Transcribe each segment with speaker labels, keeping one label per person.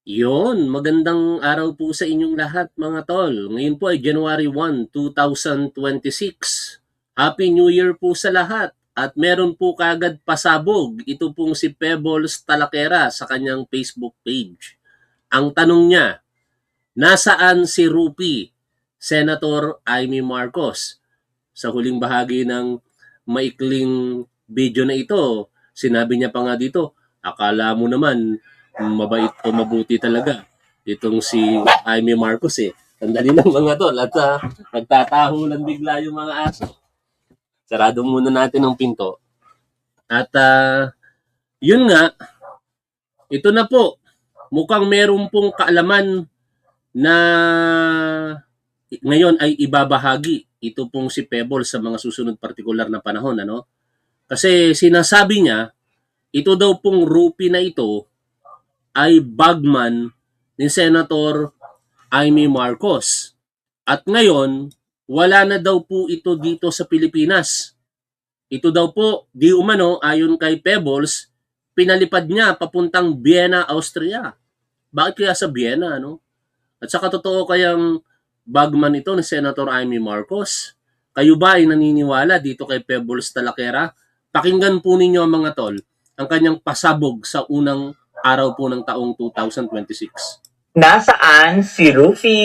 Speaker 1: Yun, magandang araw po sa inyong lahat mga tol. Ngayon po ay January 1, 2026. Happy New Year po sa lahat. At meron po kagad pasabog ito pong si Pebbles Talakera sa kanyang Facebook page. Ang tanong niya, nasaan si Rupi, Senator Amy Marcos? Sa huling bahagi ng maikling video na ito, sinabi niya pa nga dito, akala mo naman mabait o mabuti talaga itong si Jaime Marcos eh. Sandali lang mga tol at nagtatahulan bigla yung mga aso. Sarado muna natin ang pinto. At yun nga, ito na po. Mukhang meron pong kaalaman na ngayon ay ibabahagi ito pong si Pebble sa mga susunod partikular na panahon. Ano? Kasi sinasabi niya, ito daw pong Rupi na ito ay bagman ni Senator Amy Marcos. At ngayon, wala na daw po ito dito sa Pilipinas. Ito daw po, di umano, ayon kay Pebbles, pinalipad niya papuntang Vienna, Austria. Bakit kaya sa Vienna, no? At saka totoo kayang bagman ito ni Senator Amy Marcos? Kayo ba ay naniniwala dito kay Pebbles Talakera? Pakinggan po ninyo mga tol ang kanyang pasabog sa unang araw po ng taong 2026.
Speaker 2: Nasaan si Rufy?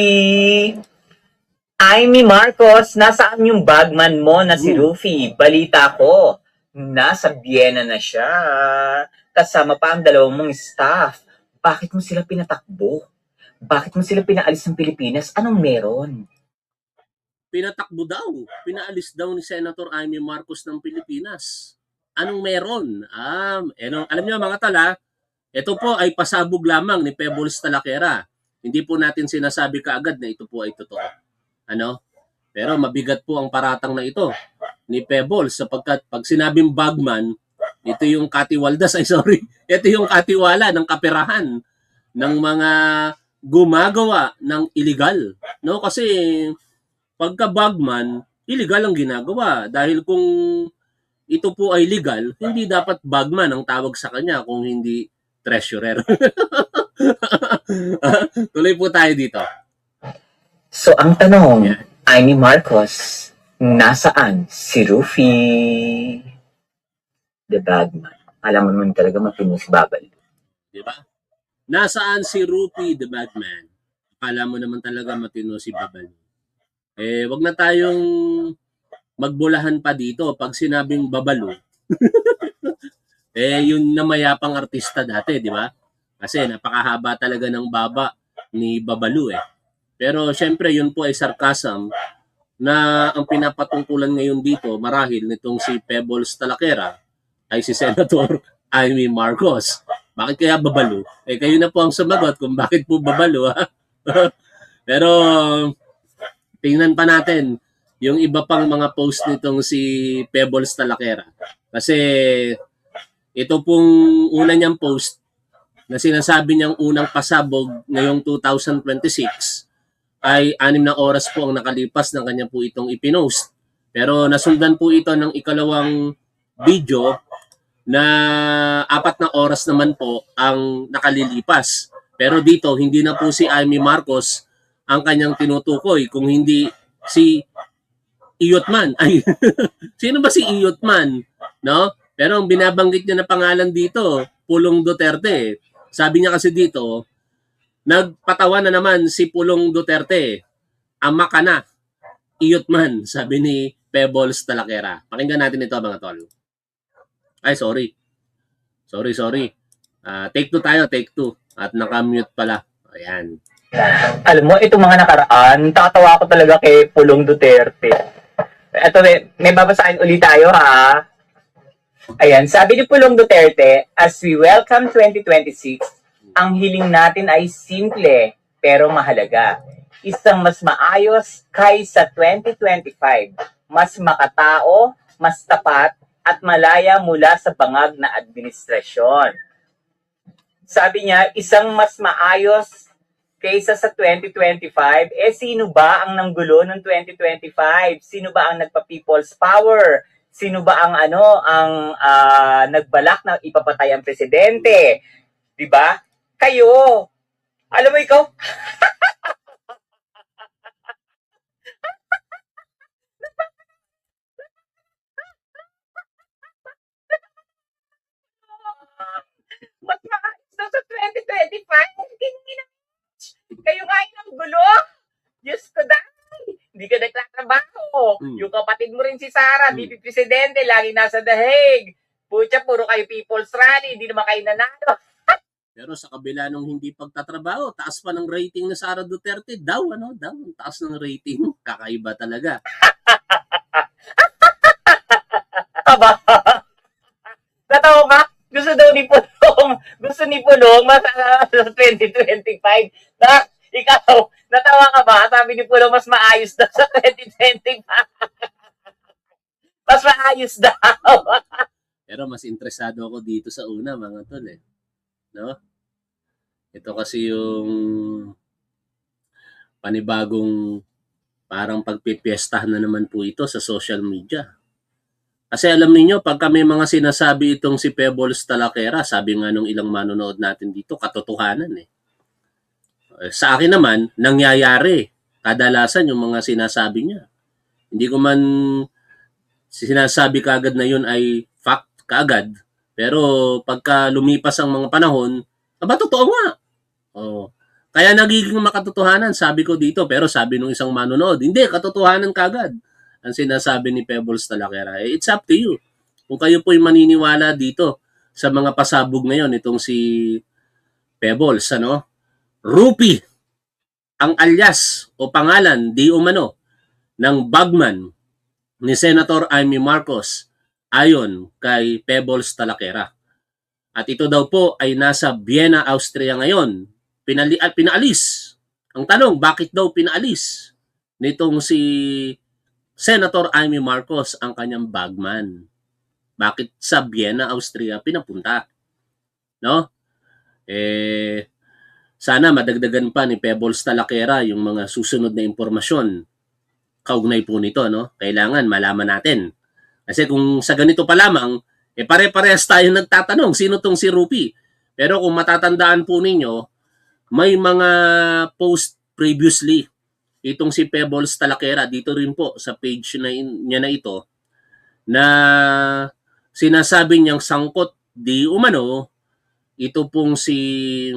Speaker 2: Amy Marcos, nasaan yung bagman mo na si Rufy? Balita ko, nasa Vienna na siya. Kasama pa ang dalawang mong staff. Bakit mo sila pinatakbo? Bakit mo sila pinaalis ng Pilipinas? Anong meron?
Speaker 1: Pinatakbo daw, pinaalis daw ni Senator Amy Marcos ng Pilipinas. Anong meron? Alam niyo mga tala, ito po ay pasabog lamang ni Pebbles Talakera. Hindi po natin sinasabi kaagad na ito po ay totoo. Ano? Pero mabigat po ang paratang na ito ni Pebbles sapagkat pag sinabing bagman, ito yung katiwaldas, ito yung katiwala ng kaperahan ng mga gumagawa ng illegal. No? Kasi pagka bagman, illegal ang ginagawa. Dahil kung ito po ay legal, hindi dapat bagman ang tawag sa kanya kung hindi treasurer. Tuloy po tayo dito.
Speaker 2: So, ang tanong, Amy Marcos, nasaan si Rufy? The bagman. Alam mo naman talaga matino si Babal.
Speaker 1: Diba? Nasaan si Rupi the Batman? Akala mo naman talaga matino si Babal. Wag na tayong magbulahan pa dito pag sinabing babalo. Yun na mayapang artista dati, di ba? Kasi napakahaba talaga ng baba ni Babalu eh. Pero syempre yun po ay sarcasm na ang pinapatungkulan ngayon dito marahil nitong si Pebbles Talakera ay si Senator Amy Marcos. Bakit kaya Babalu? Kayo na po ang sumagot kung bakit po Babalu ha. Pero tingnan pa natin yung iba pang mga post nitong si Pebbles Talakera. Kasi ito pong una niyang post na sinasabi niyang unang pasabog ngayong 2026 ay 6 na oras po ang nakalipas ng kanya po itong ipinost. Pero nasundan po ito ng ikalawang video na 4 na oras naman po ang nakalilipas. Pero dito, hindi na po si Amy Marcos ang kanyang tinutukoy, kung hindi si Iyotman. Ay, sino ba si Iyotman? No? Pero ang binabanggit niya na pangalan dito, Pulong Duterte. Sabi niya kasi dito, nagpatawa na naman si Pulong Duterte. Ama ka na, Iyotman, sabi ni Pebbles Talakera. Pakinggan natin ito mga tol. Ay, sorry. Sorry. Take 2 tayo, take 2. At nakamute pala. Ayan.
Speaker 2: Alam mo, itong mga nakaraan, tatawa ako talaga kay Pulong Duterte. Ito, may babasahin ulit tayo ha. Ayan, sabi ni Pulong Duterte, as we welcome 2026, ang hiling natin ay simple pero mahalaga. Isang mas maayos kaysa 2025, mas makatao, mas tapat, at malaya mula sa bangag na administrasyon. Sabi niya, isang mas maayos kaysa sa 2025, sino ba ang nanggulo ng 2025? Sino ba ang nagpa-people's power? Sino ba ang nagbalak na ipapatay ang presidente? 'Di ba? Kayo. Alam mo ikaw, mas maayos na sa 2025. Kayo nga ng gulo. Diyos ko dahil. Hindi ka nagtatrabaho. Yung kapatid mo rin si Sarah, VP Presidente, lagi nasa The Hague. Pucha, puro kayo people's rally, hindi naman kayo nanalo.
Speaker 1: Pero sa kabila nung hindi pagtatrabaho, taas pa ng rating na Sara Duterte. Daw, taas ng rating. Kakaiba talaga.
Speaker 2: Aba, natawa ba? Gusto daw ni Pulong, sa 2025. Na, ikaw, natawa ka ba? Sabi ni Pulong, mas maayos daw sa 2025. Mas maayos daw.
Speaker 1: Pero mas interesado ako dito sa una, mga tol eh. No? Ito kasi yung panibagong parang pagpipiestahan na naman po ito sa social media. Kasi alam niyo pagka may mga sinasabi itong si Pebbles Talakera, sabi nga nung ilang manonood natin dito, katotohanan eh. Sa akin naman, nangyayari. Kadalasan yung mga sinasabi niya. Hindi ko man sinasabi kaagad na yun ay fact kaagad. Pero pagka lumipas ang mga panahon, totoo nga. Oh. Kaya nagiging makatotohanan, sabi ko dito. Pero sabi nung isang manonood, hindi, katotohanan kaagad ang sinasabi ni Pebbles Talakera. It's up to you. Kung kayo po'y maniniwala dito sa mga pasabog ngayon, itong si Pebbles, Rupi, ang alias o pangalan, di umano, ng bagman ni Senator Amy Marcos ayon kay Pebbles Talakera. At ito daw po ay nasa Vienna, Austria ngayon. Pinaalis. Ang tanong, bakit daw pinaalis nitong si Senator Amy Marcos ang kanyang bagman? Bakit sa Vienna, Austria pinapunta? No? Sana madagdagan pa ni Pebbles Talakera yung mga susunod na impormasyon kaugnay po nito, Kailangan malaman natin. Kasi kung sa ganito pa lamang, pare-parehas tayo nagtatanong, sino tong si Rupi? Pero kung matatandaan po ninyo, may mga post previously itong si Pebbles Talakera dito rin po sa page niya na ito na sinasabi niyang sangkot di umano ito pong si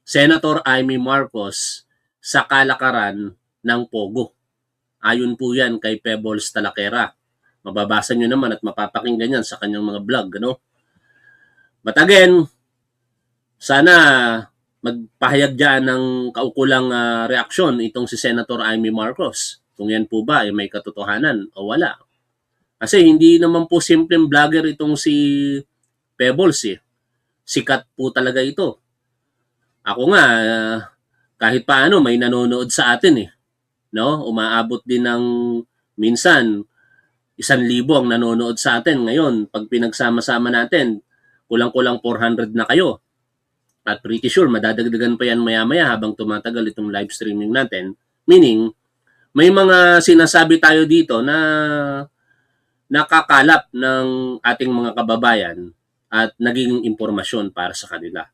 Speaker 1: Senator Amy Marcos sa kalakaran ng Pogo. Ayon po yan kay Pebbles Talakera. Mababasa nyo naman at mapapakinggan yan sa kanyang mga vlog. But again, sana magpahayag dyan ng kaukulang reaksyon itong si Senator Amy Marcos. Kung yan po ba ay may katotohanan o wala. Kasi hindi naman po simpleng vlogger itong si Pebbles eh. Sikat po talaga ito. Ako nga, kahit paano may nanonood sa atin eh. Umaabot din ng minsan 1,000 ang nanonood sa atin. Ngayon, pag pinagsama-sama natin, kulang-kulang 400 na kayo. At pretty sure, madadagdagan pa yan maya-maya habang tumatagal itong live streaming natin. Meaning, may mga sinasabi tayo dito na nakakalap ng ating mga kababayan at naging impormasyon para sa kanila.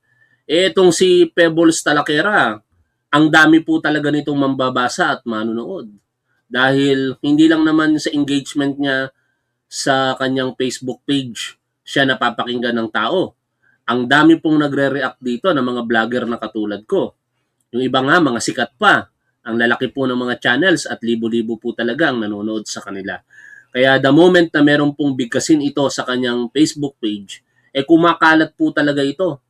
Speaker 1: Itong si Pebbles Talakera, ang dami po talaga nitong mambabasa at manonood. Dahil hindi lang naman sa engagement niya sa kanyang Facebook page siya napapakinggan ng tao. Ang dami pong nagre-react dito ng mga vlogger na katulad ko. Yung iba nga, mga sikat pa. Ang lalaki po ng mga channels at libo-libo po talaga ang nanonood sa kanila. Kaya the moment na meron pong bigkasin ito sa kanyang Facebook page, kumakalat po talaga ito.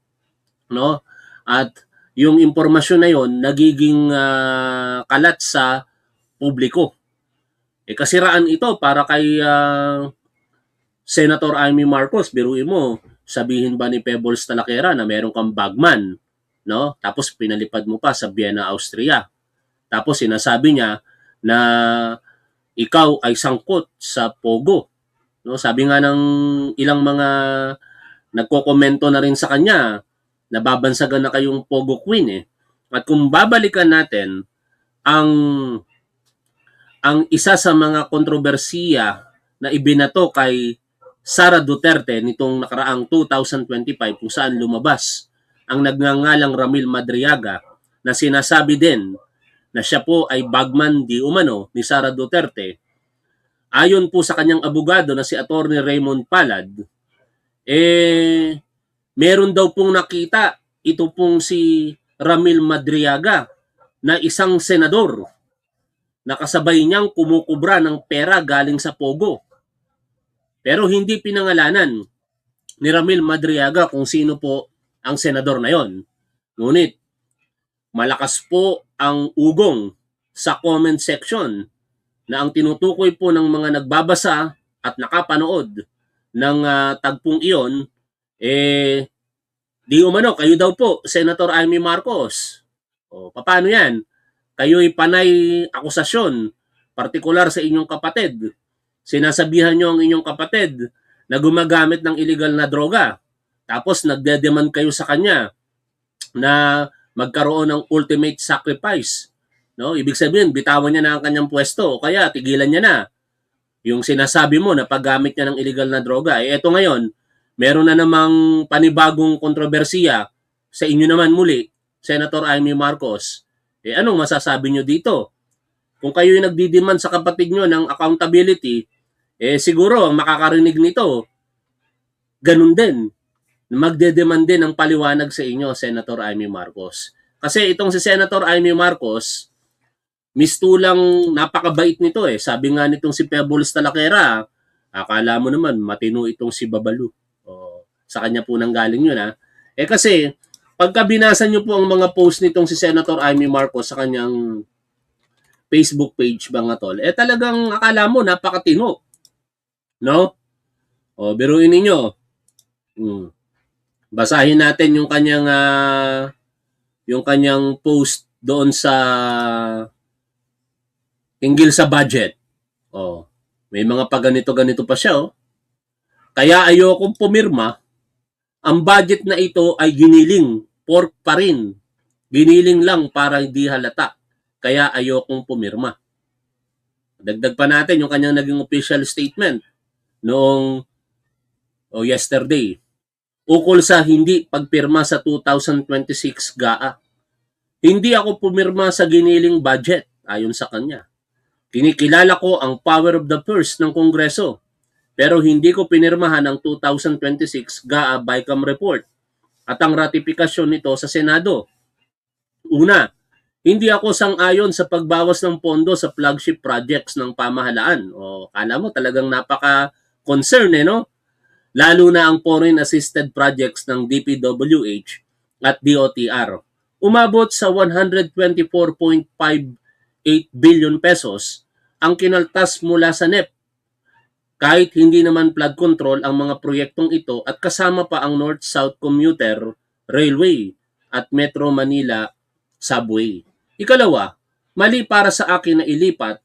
Speaker 1: At yung impormasyon na yon nagiging kalat sa publiko. Kasiraan ito para kay Senator Amy Marcos. Biruin mo, sabihin ba ni Pebbles Talakera na meron kang bagman, tapos pinalipad mo pa sa Vienna, Austria. Tapos sinasabi niya na ikaw ay sangkot sa Pogo. Sabi nga ng ilang mga nagkokomento na rin sa kanya, nababansagan na kayong Pogo Queen eh. At kung babalikan natin ang isa sa mga kontrobersiya na ibinato kay Sara Duterte nitong nakaraang 2025 kung saan lumabas ang nagngangalang Ramil Madriaga na sinasabi din na siya po ay bagman di umano ni Sara Duterte, ayon po sa kanyang abogado na si Attorney Raymond Palad, meron daw pong nakita ito pong si Ramil Madriaga na isang senador na kasabay niyang kumukubra ng pera galing sa Pogo. Pero hindi pinangalanan ni Ramil Madriaga kung sino po ang senador na yon. Ngunit malakas po ang ugong sa comment section na ang tinutukoy po ng mga nagbabasa at nakapanood ng tagpong iyon, di umano, kayo daw po, Senator Amy Marcos. O, paano yan? Kayo'y panay akusasyon, partikular sa inyong kapatid. Sinasabihan nyo ang inyong kapatid na gumagamit ng illegal na droga. Tapos nagde-demand kayo sa kanya na magkaroon ng ultimate sacrifice. No? Ibig sabihin, bitawan niya na ang kanyang pwesto o kaya tigilan niya na yung sinasabi mo na paggamit niya ng illegal na droga. Eto ngayon, meron na namang panibagong kontrobersiya sa inyo naman muli, Senator Amy Marcos. Anong masasabi nyo dito? Kung kayo yung nagdidemand sa kapatid nyo ng accountability, siguro ang makakarinig nito, ganun din. Magdedemand din ng paliwanag sa inyo, Senator Amy Marcos. Kasi itong si Senator Amy Marcos, mistulang napakabait nito eh. Sabi nga nitong si Pebbles Talakera, akala mo naman matino itong si Babalu. Sa kanya po nang galing yun ha. Kasi pagka binasa nyo po ang mga post nitong si Senator Amy Marcos sa kanyang Facebook page mga tol, talagang akala mo napakatino. No? Biruin ninyo. Basahin natin yung kanyang post doon sa hinggil sa budget. May mga paganito-ganito pa siya. Kaya ayokong pumirma. Ang budget na ito ay giniling, pork pa rin. Giniling lang para hindi halata. Kaya ayokong pumirma. Dagdag pa natin yung kanyang naging official statement noong yesterday. Ukol sa hindi pagpirma sa 2026 GAA. Hindi ako pumirma sa giniling budget, ayon sa kanya. Kinikilala ko ang power of the purse ng Kongreso, pero hindi ko pinirmahan ang 2026 GAA BICAM report at ang ratifikasyon nito sa Senado. Una, hindi ako sang-ayon sa pagbawas ng pondo sa flagship projects ng pamahalaan. Kala mo talagang napaka-concern no? Lalo na ang foreign assisted projects ng DPWH at DOTR. Umabot sa 124.58 billion pesos ang kinaltas mula sa NEP. Kahit hindi naman flood control ang mga proyektong ito at kasama pa ang North-South Commuter Railway at Metro Manila Subway. Ikalawa, mali para sa akin na ilipat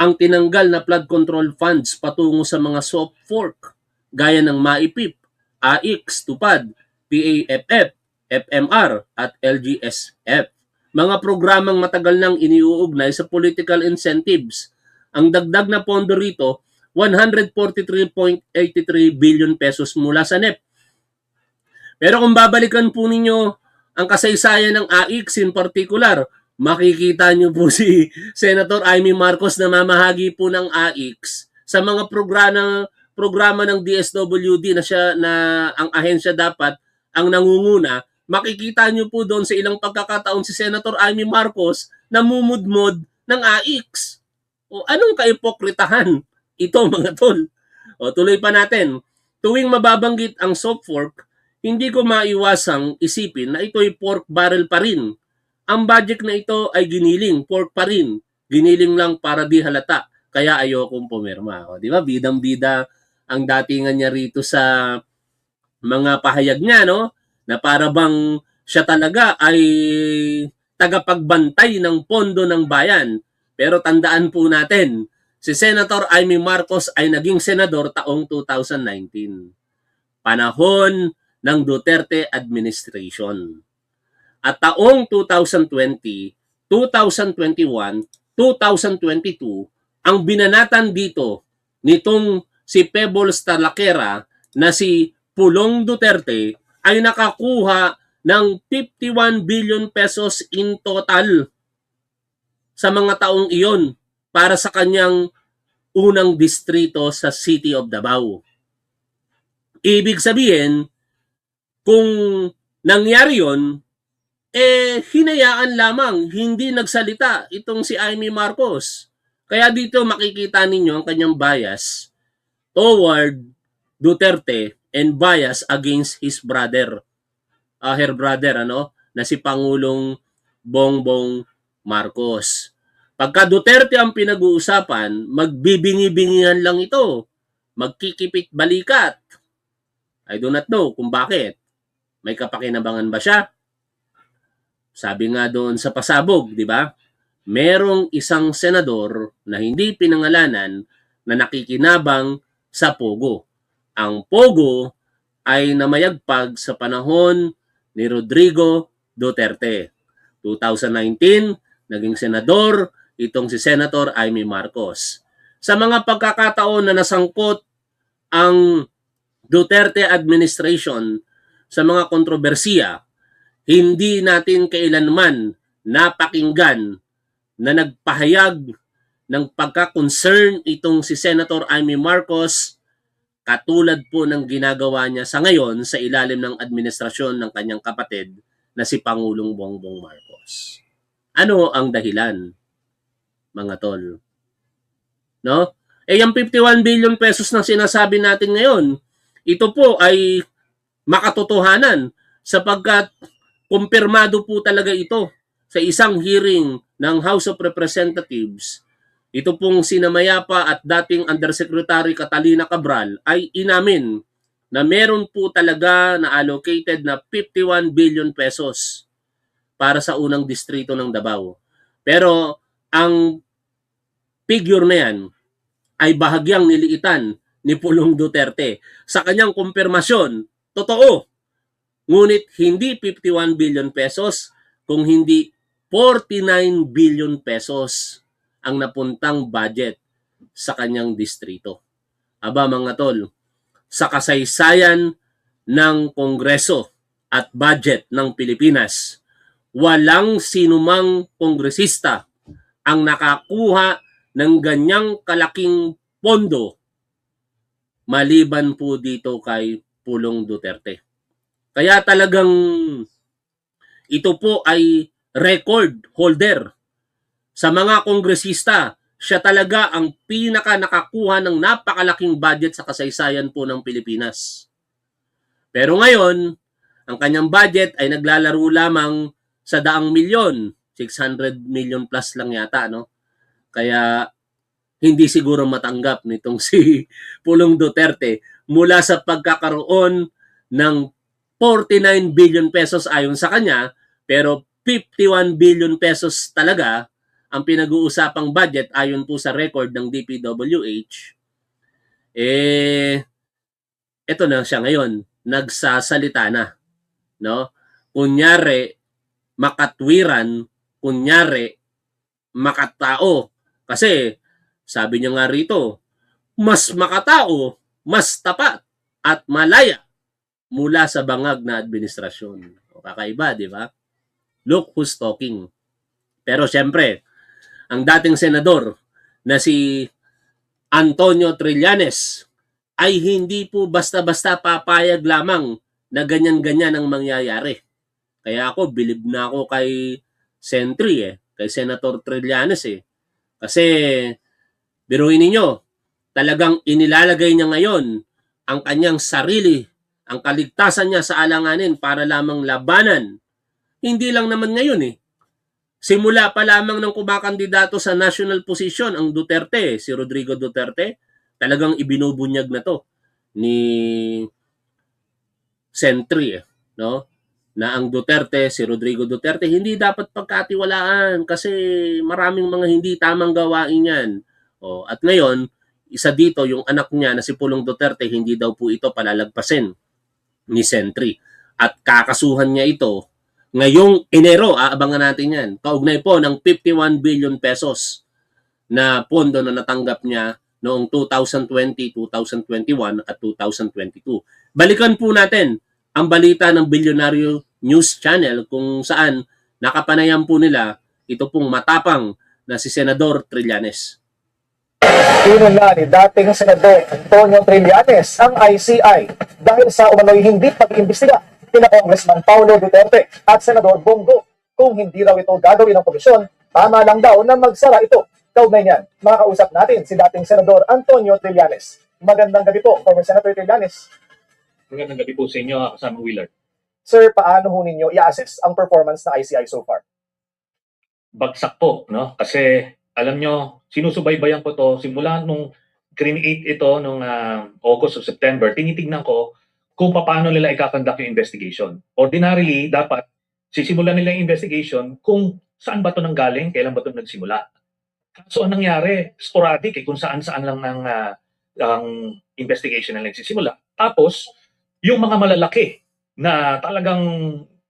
Speaker 1: ang tinanggal na flood control funds patungo sa mga soft fork gaya ng MAIPIP, AIX, TUPAD, PAFF, FMR at LGSF. Mga programang matagal nang iniuugnay sa political incentives. Ang dagdag na pondo rito, 143.83 billion pesos mula sa NEP. Pero kung babalikan po ninyo ang kasaysayan ng AIX in particular, makikita nyo po si Senator Amy Marcos na mamahagi po ng AIX sa mga programa ng DSWD na ang ahensya dapat ang nangunguna. Makikita nyo po doon sa ilang pagkakataon si Senator Amy Marcos na mumudmod ng AIX. Anong kaipokritahan ito mga tol? Tuloy pa natin. Tuwing mababanggit ang soft fork, hindi ko maiwasang isipin na ito'y pork barrel pa rin. Ang budget na ito ay giniling, pork pa rin. Giniling lang para di halata. Kaya ayokong pumirma. Di ba? Bidang-bida ang datingan niya rito sa mga pahayag niya, no? Na para bang siya talaga ay tagapagbantay ng pondo ng bayan. Pero tandaan po natin, si Senator Amy Marcos ay naging senador taong 2019. Panahon ng Duterte administration. At taong 2020, 2021, 2022, ang binanatan dito nitong si Pebbles Talakera na si Pulong Duterte ay nakakuha ng 51 billion pesos in total sa mga taong iyon para sa kanyang unang distrito sa City of Davao. Ibig sabihin, kung nangyari yon, hinayaan lamang, hindi nagsalita itong si Amy Marcos. Kaya dito makikita ninyo ang kanyang bias toward Duterte and bias against his brother, her brother, na si Pangulong Bongbong Marcos. Pagka Duterte ang pinag-uusapan, magbibingi-bingihan lang ito. Magkikipit balikat. I do not know kung bakit. May kapakinabangan ba siya? Sabi nga doon sa pasabog, di ba? Merong isang senador na hindi pinangalanan na nakikinabang sa Pogo. Ang Pogo ay namayagpag sa panahon ni Rodrigo Duterte. 2019, naging senador itong si Senator Amy Marcos. Sa mga pagkakataon na nasangkot ang Duterte administration sa mga kontrobersiya, hindi natin kailanman napakinggan na nagpahayag ng pagka-concern itong si Senator Amy Marcos katulad po ng ginagawa niya sa ngayon sa ilalim ng administrasyon ng kanyang kapatid na si Pangulong Bongbong Marcos. Ano ang dahilan, mga tol? No? Yung 51 billion pesos na sinasabi natin ngayon, ito po ay makatotohanan sapagkat kumpirmado po talaga ito sa isang hearing ng House of Representatives. Ito pong sinamayapa at dating Undersecretary Catalina Cabral ay inamin na meron po talaga na allocated na 51 billion pesos para sa unang distrito ng Davao. Pero ang figure na yan ay bahagyang niliitan ni Pulong Duterte. Sa kanyang kumpirmasyon, totoo. Ngunit hindi 51 billion pesos, kung hindi 49 billion pesos ang napuntang budget sa kanyang distrito. Aba mga tol, sa kasaysayan ng Kongreso at budget ng Pilipinas, walang sinumang kongresista ang nakakuha ng ganyang kalaking pondo maliban po dito kay Pulong Duterte. Kaya talagang ito po ay record holder sa mga kongresista. Siya talaga ang pinaka nakakuha ng napakalaking budget sa kasaysayan po ng Pilipinas. Pero ngayon, ang kanyang budget ay naglalaro lamang sa daang milyon, 600 million plus lang yata, no? Kaya hindi siguro matanggap nitong si Pulong Duterte mula sa pagkakaroon ng 49 billion pesos ayon sa kanya, pero 51 billion pesos talaga ang pinag-uusapang budget ayon po sa record ng DPWH. Ito na siya ngayon, nagsasalita na, no? Kunyari makatwiran, kunyari makatao. Kasi sabi niya nga rito, mas makatao, mas tapat at malaya mula sa bangag na administrasyon. O kakaiba, di ba? Look who's talking. Pero siyempre, ang dating senador na si Antonio Trillanes ay hindi po basta-basta papayag lamang na ganyan-ganyan ang mangyayari. Kaya ako, bilib na ako kay Sentry, kay Senator Trillanes. Kasi, biruin ninyo, talagang inilalagay niya ngayon ang kanyang sarili, ang kaligtasan niya sa alanganin para lamang labanan. Hindi lang naman ngayon Simula pa lamang ng kumakandidato sa national position ang Duterte, si Rodrigo Duterte, talagang ibinubunyag na to ni Sentry, no? Na ang Duterte, si Rodrigo Duterte, hindi dapat pagkatiwalaan kasi maraming mga hindi tamang gawain yan. At ngayon, isa dito yung anak niya na si Pulong Duterte, hindi daw po ito palalagpasin ni Sentry. At kakasuhan niya ito ngayong Enero, aabangan natin yan. Kaugnay po ng 51 billion pesos na pondo na natanggap niya noong 2020, 2021 at 2022. Balikan po natin ang balita ng bilyonaryo news channel kung saan nakapanayan po nila ito pong matapang na si Senador Trillanes.
Speaker 3: Pinuna ni dating Senador Antonio Trillanes ang ICI dahil sa umano'y hindi pag-iimbestiga kina Congressman Paulo Duterte at Senador Bongo. Kung hindi raw ito gagawin ng komisyon, tama lang daw na magsara ito. Kaugnay niyan, makakausap natin si dating Senador Antonio Trillanes. Magandang gabi po, former Senator Trillanes.
Speaker 4: Magandang gabi po sa inyo, kasama Willard.
Speaker 3: Sir, paano ho ninyo i-assess ang performance ng ICI so far?
Speaker 4: Bagsak po, no? Kasi alam nyo, sinusubaybayan ko to simula nung create ito nung August o September, tinitignan ko kung paano nila ikakandak yung investigation. Ordinarily, dapat sisimulan nila yung investigation kung saan ba ito nanggaling, kailan ba ito nagsimula. So, ang nangyari, sporadic kung saan-saan lang ng ang investigation na nagsisimula. Tapos, yung mga malalaki na talagang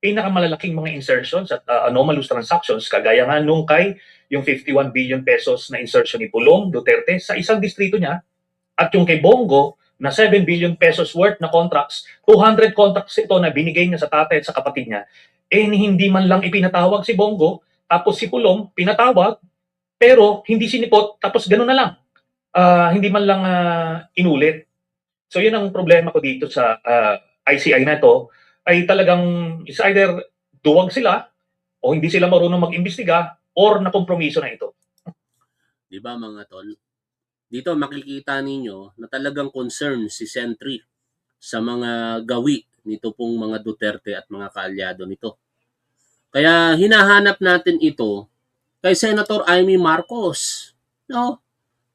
Speaker 4: pinakamalalaking mga insertions at anomalous transactions, kagaya nga nung kay yung 51 billion pesos na insertion ni Pulong Duterte sa isang distrito niya, at yung kay Bongo na 7 billion pesos worth na contracts, 200 contracts ito na binigay niya sa tatay at sa kapatid niya, hindi man lang ipinatawag si Bongo, tapos si Pulong pinatawag, pero hindi sinipot, tapos gano'n na lang. Hindi man lang inulit. So yun ang problema ko dito sa ICI na ito, ay talagang is either duwag sila o hindi sila marunong mag-imbestiga or nakompromiso na ito.
Speaker 1: Di ba mga tol? Dito makikita ninyo na talagang concern si Sentry sa mga gawi nito pong mga Duterte at mga kaalyado nito. Kaya hinahanap natin ito kay Senator Amy Marcos. No?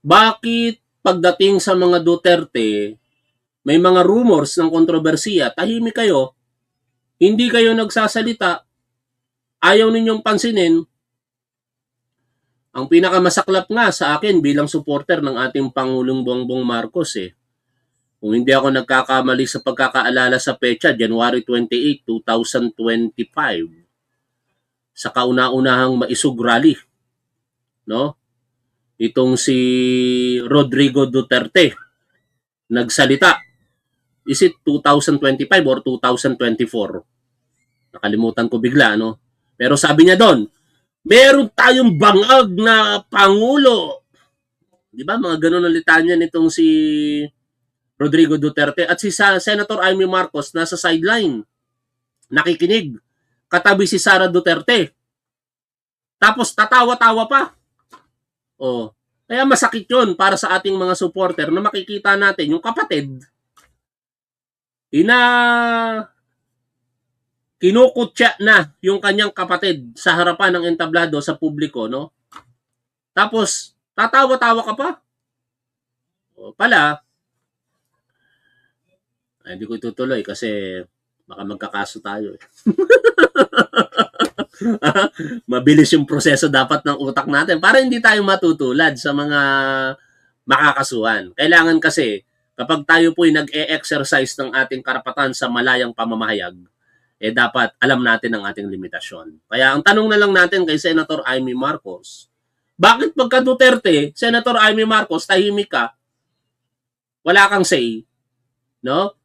Speaker 1: Bakit pagdating sa mga Duterte, may mga rumors ng kontrobersiya, tahimik kayo, hindi kayo nagsasalita, ayaw ninyong pansinin? Ang pinakamasaklap nga sa akin bilang supporter ng ating Pangulong Bongbong Marcos kung hindi ako nagkakamali sa pagkakaalala sa petsa, January 28, 2025, sa kauna-unahang maisug rally, no? Itong si Rodrigo Duterte nagsalita. Is it 2025 or 2024? Nakalimutan ko bigla, no? Pero sabi niya doon, meron tayong bangag na Pangulo. Di ba? Mga ganun ang litanya nitong si Rodrigo Duterte. At si Senator Amy Marcos nasa sideline. Nakikinig. Katabi si Sara Duterte. Tapos tatawa-tawa pa. Kaya masakit yun para sa ating mga supporter na makikita natin yung kapatid kinukutya na yung kanyang kapatid sa harapan ng entablado sa publiko, no? Tapos, tatawa-tawa ka pa. Hindi ko itutuloy kasi baka magkakaso tayo. Mabilis yung proseso dapat ng utak natin para hindi tayo matutulad sa mga makakasuhan. Kailangan kasi, kapag tayo po'y nag-e-exercise ng ating karapatan sa malayang pamamahayag, dapat alam natin ang ating limitasyon. Kaya ang tanong na lang natin kay Senator Amy Marcos, bakit pagka Duterte, Senator Amy Marcos, tahimik ka, wala kang say, no?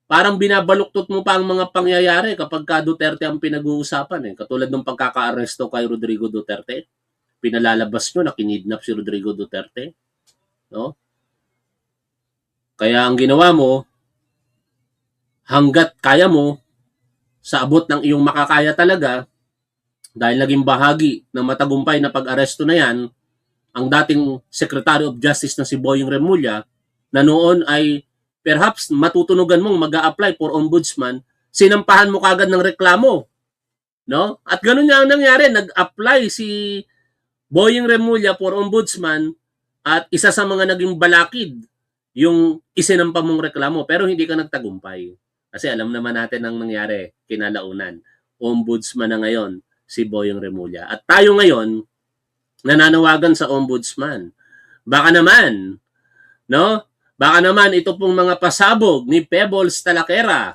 Speaker 1: Parang binabaluktot mo pa ang mga pangyayari kapag ka Duterte ang pinag-uusapan. Katulad ng pagkaka-aresto kay Rodrigo Duterte. Pinalalabas nyo na kinidnap si Rodrigo Duterte. No? Kaya ang ginawa mo, hanggat kaya mo, sa abot ng iyong makakaya talaga, dahil naging bahagi ng matagumpay na pag-aresto na yan, ang dating Secretary of Justice na si Boying Remulla, na noon ay perhaps matutunugan mong mag-a-apply for ombudsman, sinampahan mo kagad ng reklamo. No? At ganun nga ang nangyari, nag-apply si Boying Remulla for ombudsman at isa sa mga naging balakid yung isinampa mong reklamo pero hindi ka nagtagumpay. Kasi alam naman natin ang nangyari kinalaunan. Ombudsman na ngayon si Boying Remulla. At tayo ngayon, nananawagan sa ombudsman. Baka naman, no? Baka naman ito pong mga pasabog ni Pebbles Talakera,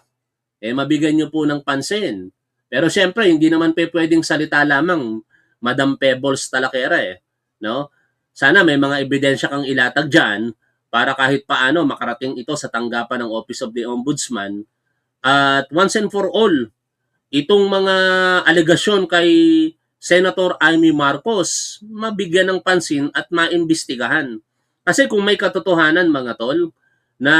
Speaker 1: mabigyan nyo po ng pansin. Pero syempre, hindi naman pwedeng salita lamang, Madam Pebbles Talakera no? Sana may mga ebidensya kang ilatag dyan para kahit paano makarating ito sa tanggapan ng Office of the Ombudsman at once and for all, itong mga alegasyon kay Senator Amy Marcos mabigyan ng pansin at maimbestigahan. Kasi kung may katotohanan mga tol na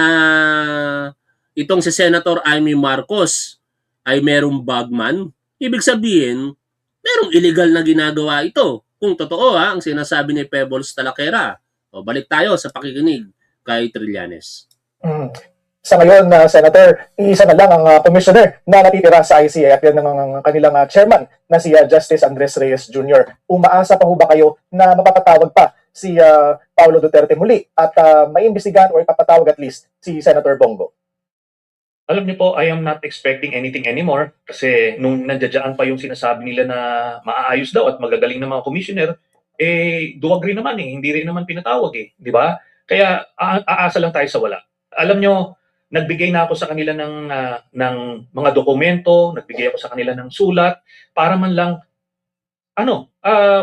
Speaker 1: itong si Senator Amy Marcos ay merong bagman, ibig sabihin merong illegal na ginagawa ito. Kung totoo ang sinasabi ni Pebbles Talakera. O balik tayo sa pakikinig kay Trillanes.
Speaker 3: Sa ngayon, Senator, iisa na lang ang commissioner na natitira sa ICI at yan ang kanilang chairman na si Justice Andres Reyes Jr. Umaasa pa ho ba kayo na mapapatawag pa si Paulo Duterte muli at maimbestigahan o ipapatawag at least si Senator Bongo?
Speaker 4: Alam niyo po, I am not expecting anything anymore kasi nung nandiyadyaan pa yung sinasabi nila na maaayos daw at magagaling ng mga commissioner, duwag rin naman hindi rin naman pinatawag di ba? Kaya aasa lang tayo sa wala. Alam niyo, nagbigay na ako sa kanila ng mga dokumento, nagbigay ako sa kanila ng sulat para man lang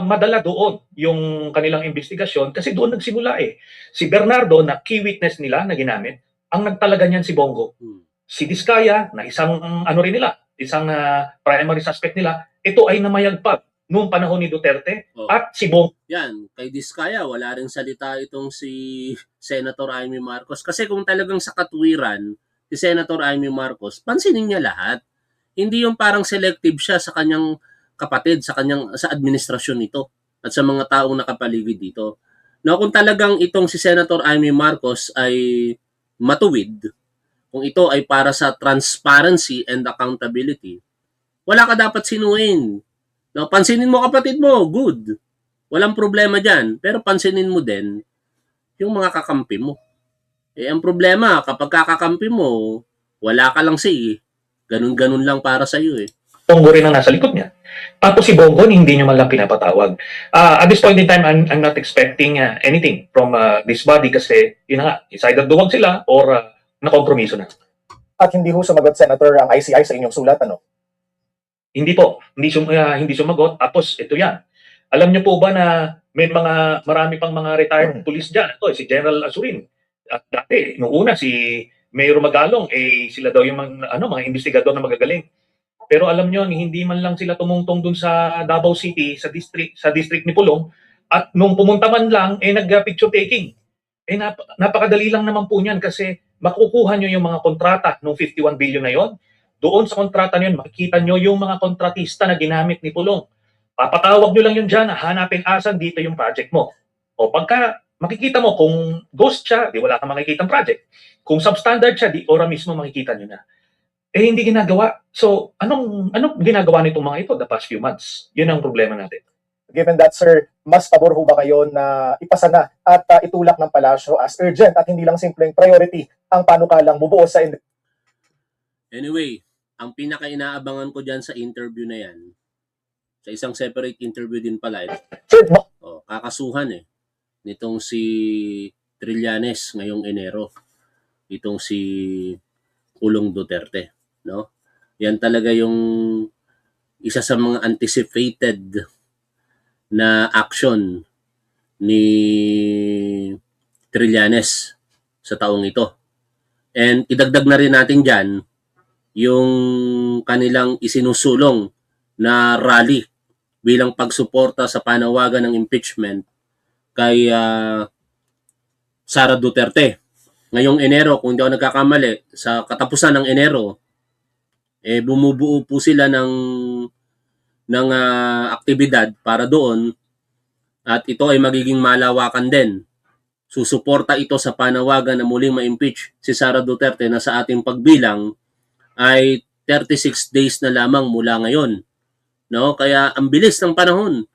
Speaker 4: madala doon yung kanilang investigasyon kasi doon nagsimula Si Bernardo na key witness nila na ginamit, ang nagtalaga niyan si Bongo. Si Diskaya na isang isang primary suspect nila, ito ay namayagpag noong panahon ni Duterte at si Bongo.
Speaker 1: Yan, kay Diskaya wala ring salita itong si Senator Amy Marcos kasi kung talagang sa katwiran si Senator Amy Marcos, pansinin niya lahat. Hindi yung parang selective siya sa kanyang kapatid, sa administrasyon nito at sa mga taong nakapaligid dito. No, kung talagang itong si Senator Amy Marcos ay matuwid, kung ito ay para sa transparency and accountability, wala ka dapat sinuin. No, pansinin mo kapatid mo, good. Walang problema dyan. Pero pansinin mo din yung mga kakampi mo. Ang problema, kapag kakakampi mo, wala ka lang ganun-ganun lang para sa iyo
Speaker 4: Bongo rin ang nasa likod niya. Tapos si Bongo, hindi niyo man lang pinapatawag. At this point in time, I'm not expecting anything from this body kasi yun nga, it's either duwag sila or nakompromiso na.
Speaker 3: At hindi ho sumagot, Senator, ang ICI sa inyong sulat, ano?
Speaker 4: Hindi po, hindi sumagot. Tapos ito yan. Alam niyo po ba na marami pang mga retired police diyan. Ito si General Azurin. At dati nung una si Mayor Magalong sila daw yung mga investigador na magagaling. Pero alam niyo hindi man lang sila tumungtong dun sa Davao City sa district ni Pulong at nung pumunta man lang nag-picture taking. Napakadali lang naman po niyan kasi makukuha niyo yung mga kontrata ng 51 billion na yon. Doon sa kontrata niyon makikita niyo yung mga kontratista na ginamit ni Pulong. Papatawag nyo lang yun dyan, hanapin asan dito yung project mo. O pagka makikita mo kung ghost siya, di wala kang makikita project. Kung substandard siya, di ora mismo makikita nyo na. Hindi ginagawa. So, anong ginagawa nitong mga ito the past few months? Yun ang problema natin.
Speaker 3: Given that, sir, mas pabor ho ba kayo na ipasa na at itulak ng palasyo as urgent at hindi lang simpleng priority ang panukalang bubuo sa
Speaker 1: Anyway, ang pinaka-inaabangan ko dyan sa interview na yan, sa isang separate interview din pala kakasuhan nitong si Trillanes ngayong Enero, itong si Pulong Duterte, no? Yan talaga yung isa sa mga anticipated na action ni Trillanes sa taong ito. And idagdag na rin natin dyan yung kanilang isinusulong na rally bilang pagsuporta sa panawagan ng impeachment kay Sara Duterte. Ngayong Enero, kung hindi ako nagkakamali, sa katapusan ng Enero, bumubuo po sila ng aktibidad para doon at ito ay magiging malawakan din. Susuporta ito sa panawagan na muling ma-impeach si Sara Duterte na sa ating pagbilang ay 36 days na lamang mula ngayon. No, kaya ang bilis ng panahon.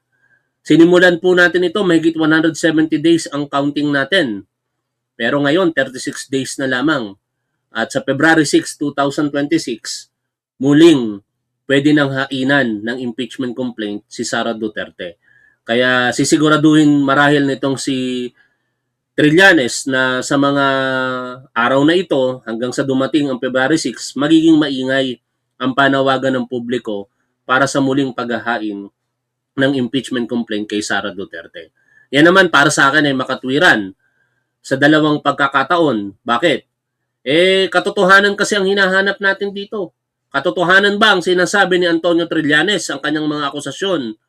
Speaker 1: Sinimulan po natin ito, mahigit 170 days ang counting natin. Pero ngayon, 36 days na lamang. At sa February 6, 2026, muling pwede nang hainan ng impeachment complaint si Sara Duterte. Kaya sisiguraduhin marahil nitong si Trillanes na sa mga araw na ito, hanggang sa dumating ang February 6, magiging maingay ang panawagan ng publiko para sa muling paghahain ng impeachment complaint kay Sara Duterte. Yan naman para sa akin ay makatwiran sa dalawang pagkakataon. Bakit? Katotohanan kasi ang hinahanap natin dito. Katotohanan ba ang sinasabi ni Antonio Trillanes, ang kanyang mga akusasyon